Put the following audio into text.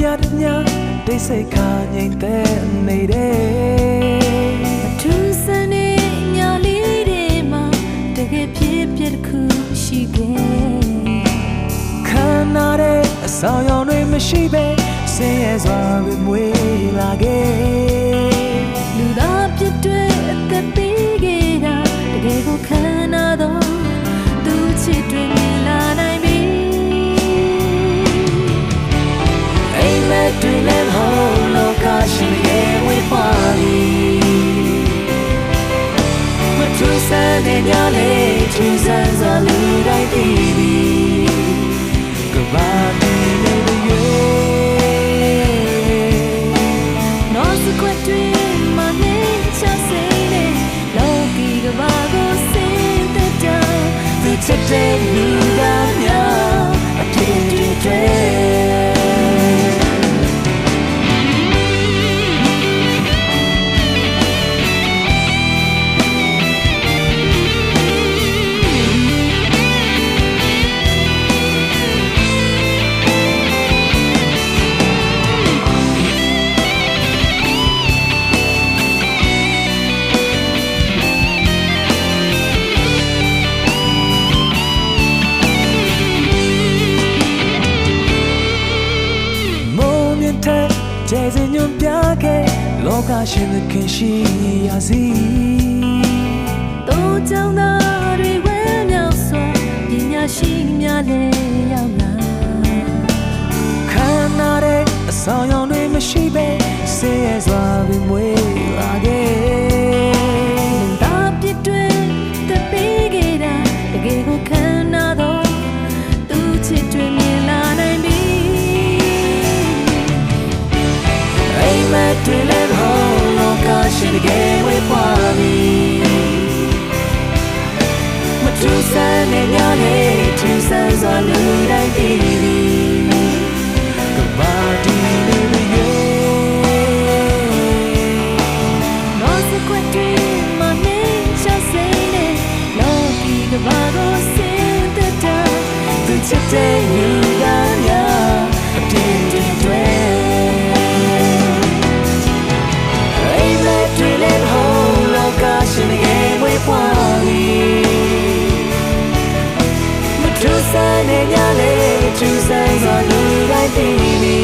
ညာတညာဒိတ်စိတ်ခါငြိမ်သက်နေတဲ့ထူးဆန်းတဲ့ညာလေးတွေမှာတကယ်ဖြစ်ဖြစ်တစ်ခုရှိခဲ့ခံနာတဲ့အဆောင်ရောင်တွေမရှိပဲဆင်းရဲစွာပဲမွေးလာခဲ့လူသားပြည့်တဲ့အသက်ပေးခဲ့တာတကယ်ကိုခံနာတော့သူချစ်တွေမြင်လာနိုင်ပြီအိမ်မက်တွေလည်းဟောလောကရှင်ရဲ့ဝေးပါပြီမထူးဆန်းတဲ့ညလေးထူးဆန်းစွာလူတိုင်းသိပြီကဘာနေနေရွေနောစကွတ်တွေမနေချစေနဲ့လောကီကဘာကိုစင်တဲ့တောင်သူချစ်တဲ့လူသားများအထင်တွေကျေးဇူးညွန်ပြခဲ့လောကရှင်သခင်ရှိရစီတို့ကြောင့်သားတွေဝဲမြောက်စွာပညာရှိများလည်းရောက်လာခံနာတဲ့အဆောင်ရောင်တွေမရှိပဲဆင်းရဲစွာပဲမွေးလာခဲ့ဒါပြစ်တွေတပေးခဲ့တာတကယ်ကိုခံနာတော့သူချစ်တွေမြင်လာနိုင်ပြီမတ်တွေလည်းဟောလောကရှင်တကယ်ဝေးပါပြီမထူးဆန်းတဲ့ညလေးထူးဆန်းစွာလူတိုင်းသိပြီကဘာဒီနေရွေနောစကွတ်တွေမနေချစေနဲ့လောကီကဘာကိုစင်တဲ့တောင်သူချစ်တဲ့လူသားများအတင်းတွေဆန်းနေညလေးထူးဆန်းစွာလူတိုင်းသိပြီ